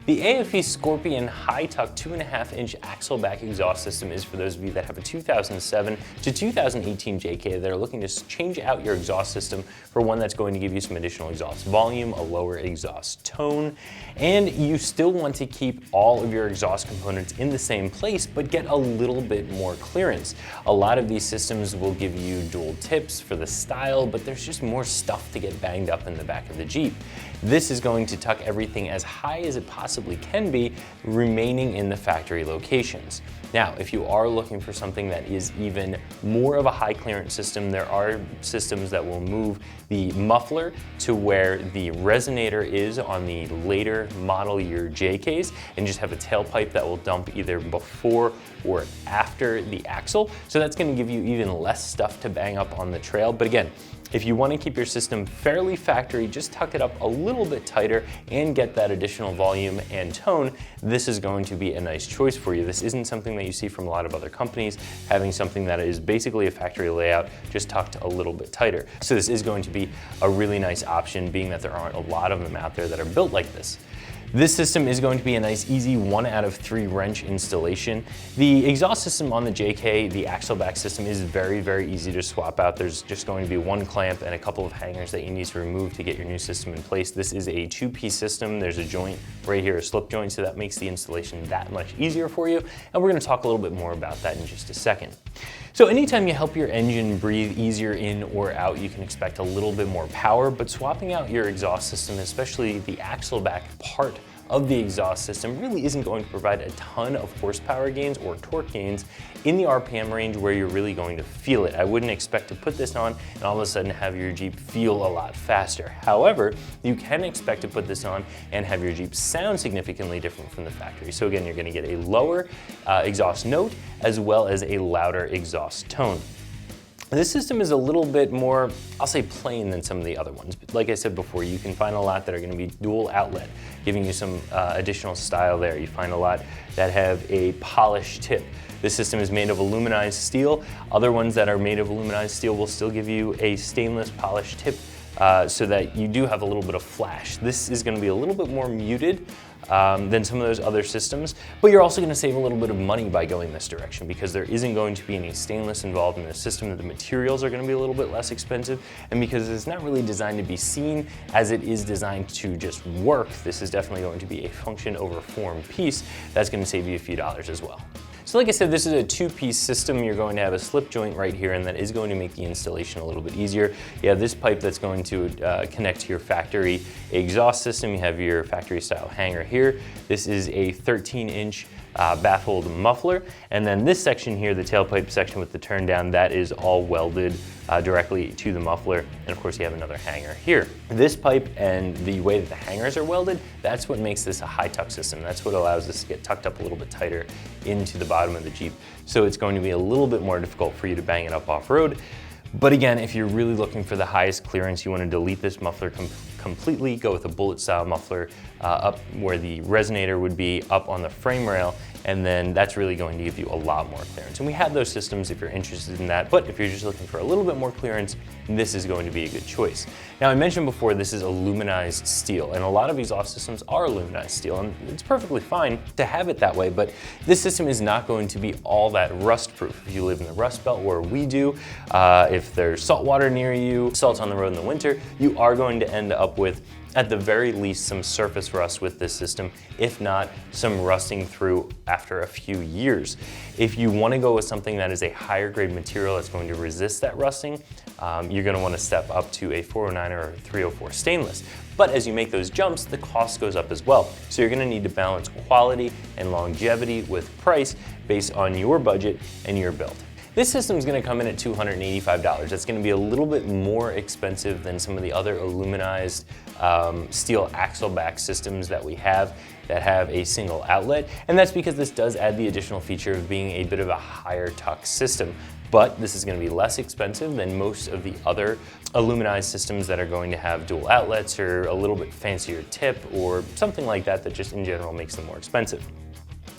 The AFE Scorpion High Tuck 2.5-inch axle-back exhaust system is for those of you that have a 2007 to 2018 JK that are looking to change out your exhaust system for one that's going to give you some additional exhaust volume, a lower exhaust tone, and you still want to keep all of your exhaust components in the same place but get a little bit more clearance. A lot of these systems will give you dual tips for the style, but there's just more stuff to get banged up in the back of the Jeep. This is going to tuck everything as high as it possibly can be, remaining in the factory locations. Now, if you are looking for something that is even more of a high clearance system, there are systems that will move the muffler to where the resonator is on the later model year JKs and just have a tailpipe that will dump either before or after the axle. So that's going to give you even less stuff to bang up on the trail. But again, if you want to keep your system fairly factory, just tuck it up a little bit tighter and get that additional volume and tone, this is going to be a nice choice for you. This isn't something that you see from a lot of other companies, having something that is basically a factory layout, just tucked a little bit tighter. So this is going to be a really nice option, being that there aren't a lot of them out there that are built like this. This system is going to be a nice, easy 1 out of 3 wrench installation. The exhaust system on the JK, the axle back system, is very, very easy to swap out. There's just going to be one clamp and a couple of hangers that you need to remove to get your new system in place. This is a 2-piece system. There's a joint right here, a slip joint, so that makes the installation that much easier for you. And we're going to talk a little bit more about that in just a second. So anytime you help your engine breathe easier in or out, you can expect a little bit more power, but swapping out your exhaust system, especially the axle back part of the exhaust system, really isn't going to provide a ton of horsepower gains or torque gains in the RPM range where you're really going to feel it. I wouldn't expect to put this on and all of a sudden have your Jeep feel a lot faster. However, you can expect to put this on and have your Jeep sound significantly different from the factory. So again, you're going to get a lower exhaust note as well as a louder exhaust tone. This system is a little bit more, I'll say, plain than some of the other ones. But like I said before, you can find a lot that are going to be dual outlet, giving you some additional style there. You find a lot that have a polished tip. This system is made of aluminized steel. Other ones that are made of aluminized steel will still give you a stainless polished tip so that you do have a little bit of flash. This is going to be a little bit more muted than some of those other systems, but you're also going to save a little bit of money by going this direction because there isn't going to be any stainless involved in the system. The materials are going to be a little bit less expensive, and because it's not really designed to be seen as it is designed to just work, this is definitely going to be a function over form piece that's going to save you a few dollars as well. So like I said, this is a 2-piece system. You're going to have a slip joint right here, and that is going to make the installation a little bit easier. You have this pipe that's going to connect to your factory exhaust system. You have your factory style hanger here. This is a 13-inch baffled muffler. And then this section here, the tailpipe section with the turn down, that is all welded directly to the muffler. And of course you have another hanger here. This pipe and the way that the hangers are welded, that's what makes this a high tuck system. That's what allows this to get tucked up a little bit tighter into the bottom of the Jeep. So it's going to be a little bit more difficult for you to bang it up off-road. But again, if you're really looking for the highest clearance, you want to delete this muffler completely, go with a bullet style muffler up where the resonator would be up on the frame rail, and then that's really going to give you a lot more clearance. And we have those systems if you're interested in that, but if you're just looking for a little bit more clearance, this is going to be a good choice. Now, I mentioned before, this is aluminized steel, and a lot of exhaust systems are aluminized steel, and it's perfectly fine to have it that way, but this system is not going to be all that rust proof. If you live in the Rust Belt where we do, if there's salt water near you, salt on the road in the winter, you are going to end up with, at the very least, some surface rust with this system, if not some rusting through after a few years. If you want to go with something that is a higher grade material that's going to resist that rusting, you're going to want to step up to a 409 or a 304 stainless. But as you make those jumps, the cost goes up as well. So you're going to need to balance quality and longevity with price based on your budget and your build. This system is going to come in at $285. That's going to be a little bit more expensive than some of the other aluminized steel axle back systems that we have that have a single outlet. And that's because this does add the additional feature of being a bit of a higher tuck system. But this is going to be less expensive than most of the other aluminized systems that are going to have dual outlets or a little bit fancier tip or something like that that just in general makes them more expensive.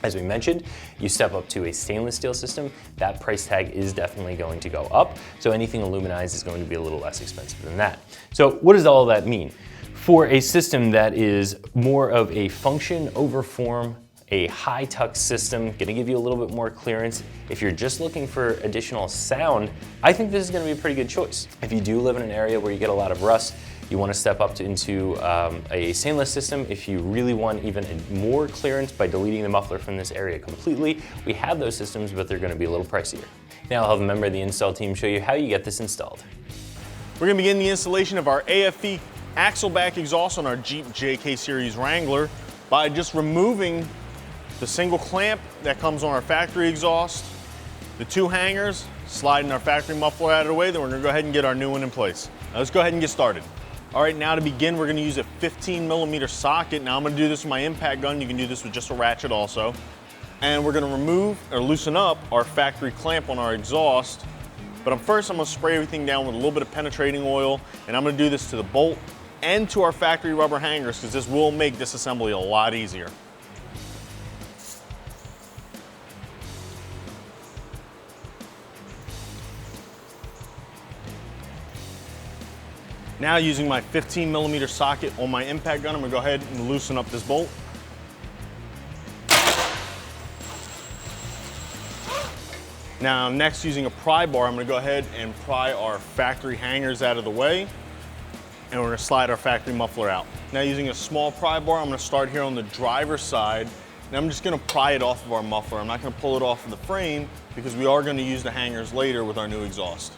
As we mentioned, you step up to a stainless steel system, that price tag is definitely going to go up. So anything aluminized is going to be a little less expensive than that. So what does all that mean? For a system that is more of a function over form, a high tuck system, gonna give you a little bit more clearance. If you're just looking for additional sound, I think this is gonna be a pretty good choice. If you do live in an area where you get a lot of rust, you wanna step up into a stainless system. If you really want even more clearance by deleting the muffler from this area completely, we have those systems, but they're gonna be a little pricier. Now I'll have a member of the install team show you how you get this installed. We're gonna begin the installation of our AFE axle back exhaust on our Jeep JK Series Wrangler by just removing the single clamp that comes on our factory exhaust, the two hangers, sliding our factory muffler out of the way, then we're gonna go ahead and get our new one in place. Now let's go ahead and get started. All right, now to begin, we're gonna use a 15mm socket. Now I'm gonna do this with my impact gun. You can do this with just a ratchet also. And we're gonna remove or loosen up our factory clamp on our exhaust. But first I'm gonna spray everything down with a little bit of penetrating oil, and I'm gonna do this to the bolt and to our factory rubber hangers, because this will make disassembly a lot easier. Now using my 15mm socket on my impact gun, I'm gonna go ahead and loosen up this bolt. Now next, using a pry bar, I'm gonna go ahead and pry our factory hangers out of the way, and we're gonna slide our factory muffler out. Now using a small pry bar, I'm gonna start here on the driver's side, and I'm just gonna pry it off of our muffler. I'm not gonna pull it off of the frame because we are gonna use the hangers later with our new exhaust.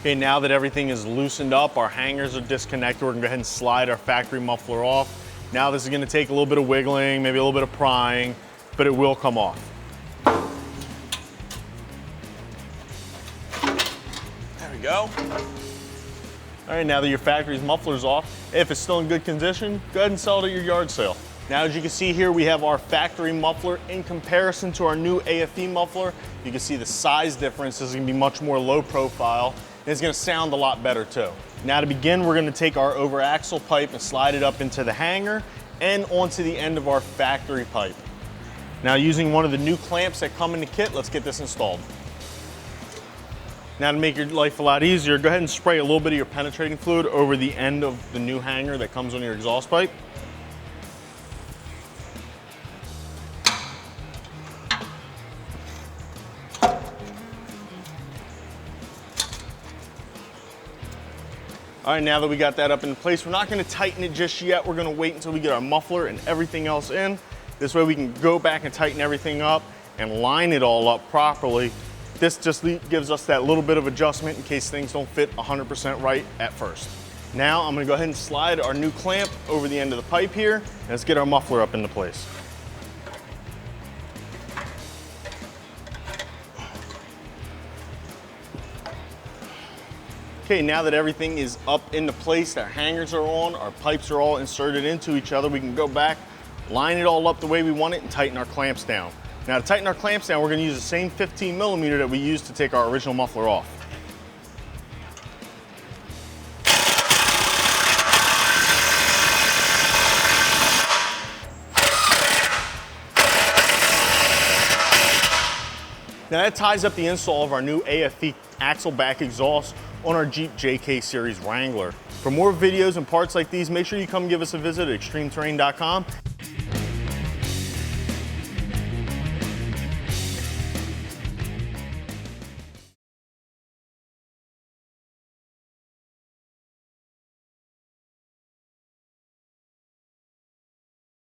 Okay, now that everything is loosened up, our hangers are disconnected, we're gonna go ahead and slide our factory muffler off. Now this is gonna take a little bit of wiggling, maybe a little bit of prying, but it will come off. There we go. All right, now that your factory's muffler's off, if it's still in good condition, go ahead and sell it at your yard sale. Now, as you can see here, we have our factory muffler in comparison to our new AFE muffler. You can see the size difference. This is gonna be much more low profile. And it's gonna sound a lot better too. Now to begin, we're gonna take our over axle pipe and slide it up into the hanger and onto the end of our factory pipe. Now using one of the new clamps that come in the kit, let's get this installed. Now to make your life a lot easier, go ahead and spray a little bit of your penetrating fluid over the end of the new hanger that comes on your exhaust pipe. All right, now that we got that up in place, we're not gonna tighten it just yet. We're gonna wait until we get our muffler and everything else in. This way we can go back and tighten everything up and line it all up properly. This just gives us that little bit of adjustment in case things don't fit 100% right at first. Now I'm gonna go ahead and slide our new clamp over the end of the pipe here, and let's get our muffler up into place. Okay, now that everything is up into place, our hangers are on, our pipes are all inserted into each other, we can go back, line it all up the way we want it, and tighten our clamps down. Now to tighten our clamps down, we're gonna use the same 15mm that we used to take our original muffler off. Now that ties up the install of our new AFE axle back exhaust on our Jeep JK Series Wrangler. For more videos and parts like these, make sure you come give us a visit at ExtremeTerrain.com.